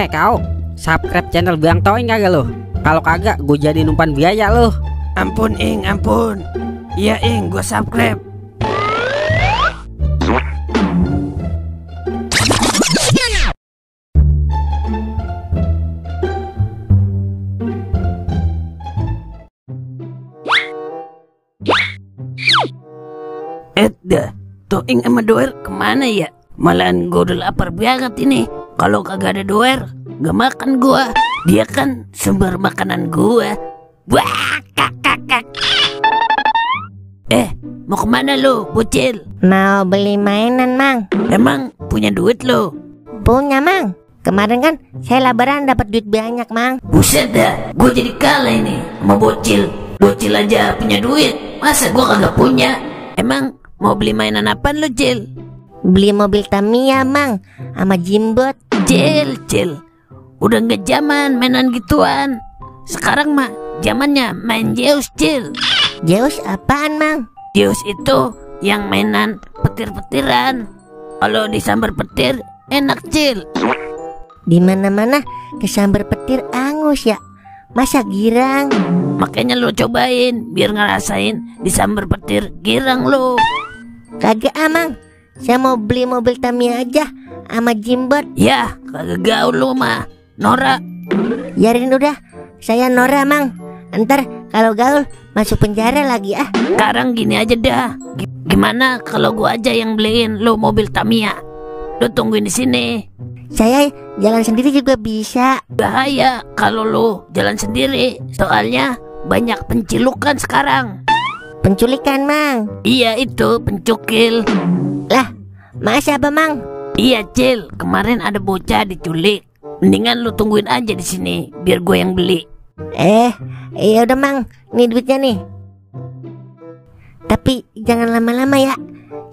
Kau subscribe channel Bang Toing kagak lo? Kalau kagak gue jadi umpan biaya lo. Ampun Ing, ampun. Iya Ing, gue subscribe. Dah, Toing sama Doer kemana ya? Malahan gue udah lapar banget ini. Kalau kagak ada Doer, gak makan gua. Dia kan sumber makanan gua. Wah, kak. Mau kemana lo, bocil? Mau beli mainan, Mang. Emang punya duit lo? Punya, Mang. Kemarin kan saya lebaran dapat duit banyak, Mang. Buset dah, gue jadi kalah ini sama bocil. Bocil aja punya duit, masa gua kagak punya? Emang mau beli mainan apaan lo, Cil? Beli mobil Tamiya, Mang, sama Jimbot. Cil, udah nggak zaman mainan gituan. Sekarang mah zamannya main Zeus, Cil. Zeus apaan, Mang? Zeus itu yang mainan petir-petiran. Kalau disambar petir enak, Cil. Di mana-mana kesambar petir angus ya. Masa girang? Makanya lo cobain biar ngerasain disambar petir girang lo. Kagak, Mang. Saya mau beli mobil Tamiya aja sama Jimbot. Ya, kagak gaul lo mah, Nora. Yarin udah, saya Nora, Mang. Ntar kalau gaul masuk penjara lagi ah. Sekarang gini aja dah. Gimana kalau gua aja yang beliin lo mobil Tamiya? Lo tungguin di sini. Saya jalan sendiri juga bisa. Bahaya kalau lo jalan sendiri, soalnya banyak pencilukan sekarang. Penculikan, Mang? Iya itu, pencukil. Lah, masa apa, Mang? Iya, Cil, kemarin ada bocah diculik. Mendingan lu tungguin aja di sini biar gue yang beli. Iya udah, Mang. Nih duitnya nih. Tapi jangan lama-lama ya.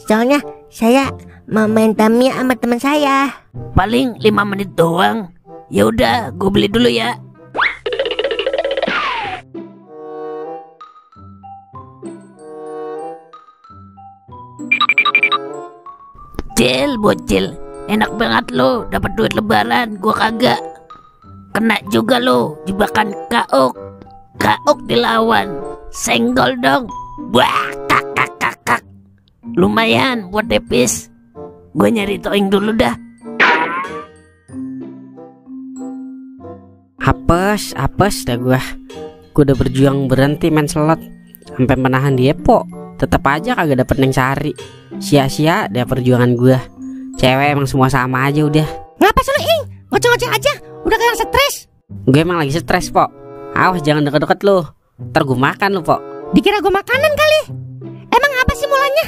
Soalnya saya mau main Tamiya sama teman saya. Paling 5 menit doang. Ya udah, gue beli dulu ya. Cil, bocil, enak banget lo dapat duit lebaran, gua kagak. Kena juga lo jebakan Kaok dilawan, senggol dong. Wah, kak. Lumayan buat depis. Gua nyari Toing dulu dah. Apes dah gua udah berjuang berhenti main slot sampai menahan Diepo. Tetep aja kagak dapet Neng Sari. Sia-sia deh perjuangan gua. Cewek emang semua sama aja udah. Ngapa sih lu, Ing? Ngoceh-ngoceh aja. Udah kayak stres. Gue emang lagi stres, Pok. Awas jangan deket-deket lu. Ntar gue makan lu, Pok. Dikira gue makanan kali. Emang apa sih mulanya?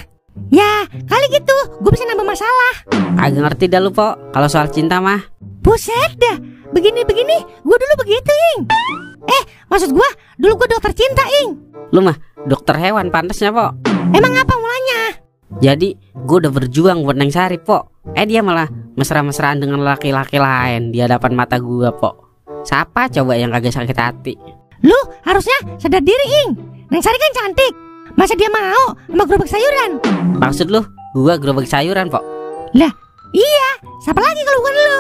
Ya kali gitu, gue bisa nambah masalah. Agak ngerti dah lu, Pok. Kalau soal cinta mah. Buset dah. Begini-begini gue dulu begitu, Ing. Maksud gue dulu gue dokter cinta, Ing. Lu mah dokter hewan pantasnya, Pok. Emang apa mulanya? Jadi gue udah berjuang buat Neng Sari, Pok. Dia malah mesra-mesraan dengan laki-laki lain di hadapan mata gue, Pok. Siapa coba yang kagak sakit hati? Lu harusnya sadar diri, Ing. Neng Sari kan cantik. Masa dia mau sama gerobak sayuran? Maksud lu gue gerobak sayuran, Pok? Lah iya, siapa lagi kalau bukan lu?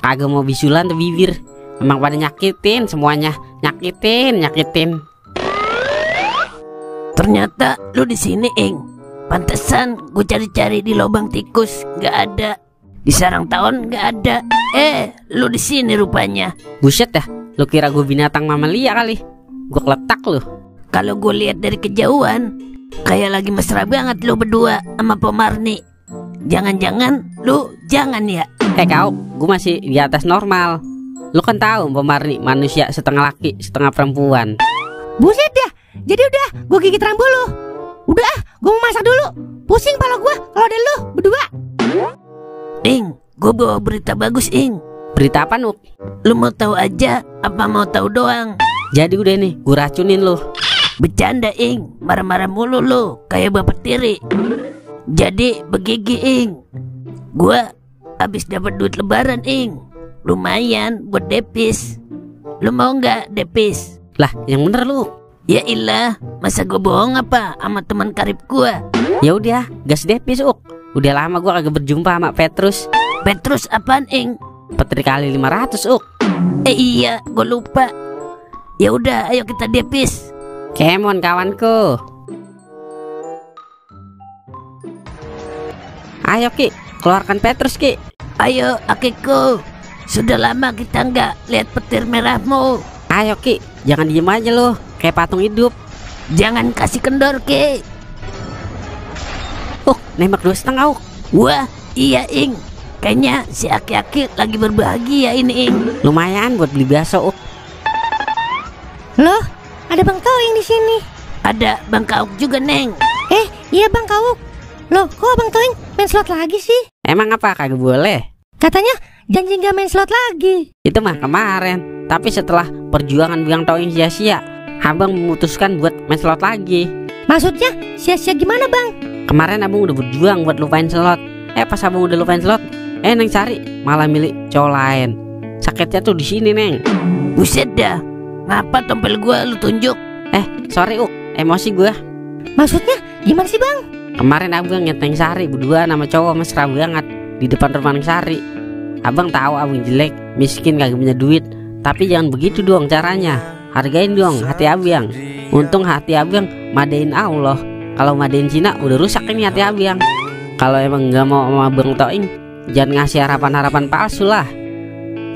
Kagak mau bisulan tuh bibir. Emang pada nyakitin semuanya. Nyakitin. Ternyata lu di sini, Ing. Pantesan gue cari-cari di lubang tikus nggak ada, di sarang tawon nggak ada. Lu di sini rupanya. Buset dah, lu kira gue binatang mamalia kali? Gue keletak lu. Kalau gue lihat dari kejauhan, kayak lagi mesra banget lu berdua sama Pemarni. Jangan-jangan lu jangan ya? Kau, gue masih di atas normal. Lu kan tahu Pemarni manusia setengah laki setengah perempuan. Buset dah, jadi udah gue gigit rambut lu. Udah gue mau masak dulu. Pusing pala gue kalau ada lu berdua. Ing, gue bawa berita bagus, Ing. Berita apa, Nuk? Lu mau tahu aja apa mau tahu doang? Jadi udah nih, gue racunin lu. Bercanda, Ing. Marah-marah mulu lu kayak bapak tiri. Jadi begigi, Ing. Gue habis dapat duit lebaran, Ing. Lumayan buat depis. Lu mau nggak depis? Lah, yang bener lu. Ya ilah, masa gue bohong apa sama teman karib gue? Ya udah, gas depis, Uk. Udah lama gue kagak berjumpa sama Petrus. Petrus apaan, Ing? Petir kali 500 Uk. Iya, gue lupa. Ya udah, ayo kita depis. Kemon kawanku. Ayo Ki, keluarkan Petrus Ki. Ayo Akiko, sudah lama kita nggak lihat petir merahmu. Ayo Ki, jangan diem aja lo, kayak patung hidup. Jangan kasih kendor Ki. Nembak 2,5 Uk. Wah, iya Ing. Kayaknya si Aki-Aki lagi berbahagia ini Ing. Lumayan buat beli bakso Uk. Loh, ada Bang Toing di sini. Ada Bang Kauk juga Neng. Iya Bang Kauk. Loh, kok Bang Toing main slot lagi sih? Emang apa kagak boleh? Katanya janji nggak main slot lagi. Itu mah kemarin. Tapi setelah perjuangan Bang Toing sia-sia, abang memutuskan buat main slot lagi. Maksudnya sia-sia gimana Bang? Kemarin abang udah berjuang buat lupain slot. Pas abang udah lupain slot, Neng Sari malah milik cowok lain. Sakitnya tuh di sini Neng. Buset dah. Ngapa tompel gua lu tunjuk? Sorry Uk, emosi gua. Maksudnya gimana sih Bang? Kemarin abang ngeliat Neng Sari berdua nama cowok mesra banget di depan rumah Neng Sari. Abang tahu abang jelek, miskin, kagak punya duit. Tapi jangan begitu dong caranya. Hargain dong hati abang. Untung hati abang madain Allah. Kalau madain Cina udah rusak ini hati abang. Kalau emang nggak mau sama Bang Toing, jangan ngasih harapan-harapan palsu lah.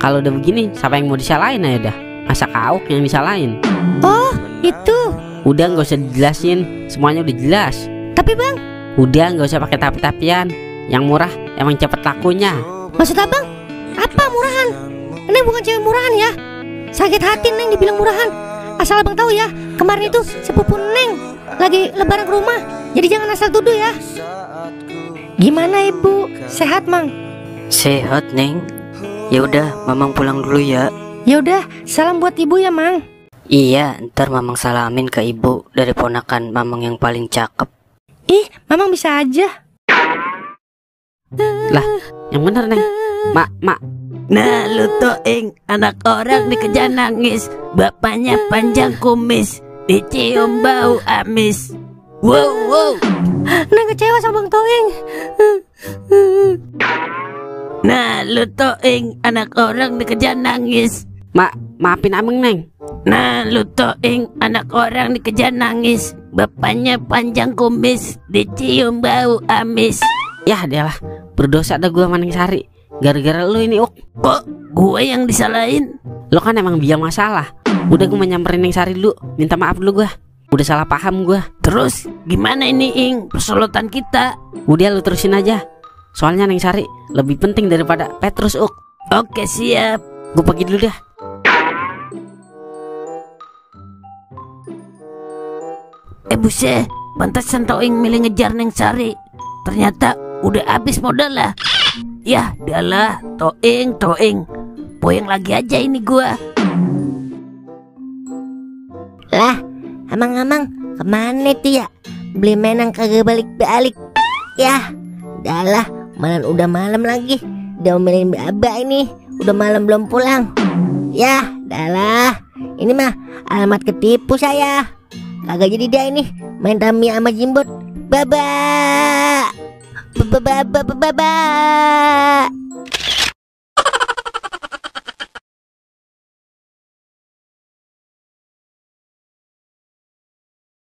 Kalau udah begini, siapa yang mau disalahin aja dah? Masa Kauk yang disalahin? Oh, itu. Udah nggak usah dijelasin, semuanya udah jelas. Tapi Bang, Udah nggak usah pakai tapi-tapian. Yang murah emang cepet lakunya. maksud Abang apa murahan? Neng bukan cewek murahan ya. Sakit hati Neng dibilang murahan. Asal Abang tahu ya, kemarin itu sepupu Neng lagi lebaran ke rumah. Jadi jangan asal tuduh ya. Gimana Ibu? Sehat Mang? Sehat Neng. Ya udah, Mamang pulang dulu ya. Ya udah, salam buat Ibu ya Mang. Iya, ntar Mamang salamin ke ibu dari ponakan Mamang yang paling cakep. Ih, Mamang bisa aja. Lah, yang bener Neng. Mak. Nah lu Toing, anak orang dikejar nangis. Bapaknya panjang kumis, dicium bau amis. Wow. Neng kecewa sama Bang Toing. Nah lu Toing, anak orang dikejar nangis. Maafin abang Neng. Nah lu Toing, anak orang dikejar nangis. Bapaknya panjang kumis, dicium bau amis. Yah dia lah, berdosa dah gua sama Neng Sari. Gara-gara lu ini Uk. Kok gue yang disalahin? Lo kan emang biang masalah. Udah gua nyamperin Neng Sari dulu, minta maaf dulu gua. Udah salah paham gua. Terus gimana ini Ing, persolotan kita? Udah lu terusin aja. Soalnya Neng Sari lebih penting daripada Petrus Uk. Oke siap. Gua pergi dulu dah. Buset, pantesan Toing milih ngejar Neng Sari. Ternyata udah habis modal lah. Yah, dialah Toing. Poyeng lagi aja ini gua. Lah, amang-amang kemana tuh ya? Beli mainan kagak balik-balik. Yah, dah malam udah malam lagi. Udah omelin Abah ini. Udah malam belum pulang. Yah, dah. Ini mah alamat ketipu saya. Kagak jadi dia ini main Tamiya sama Jimbot. Baba.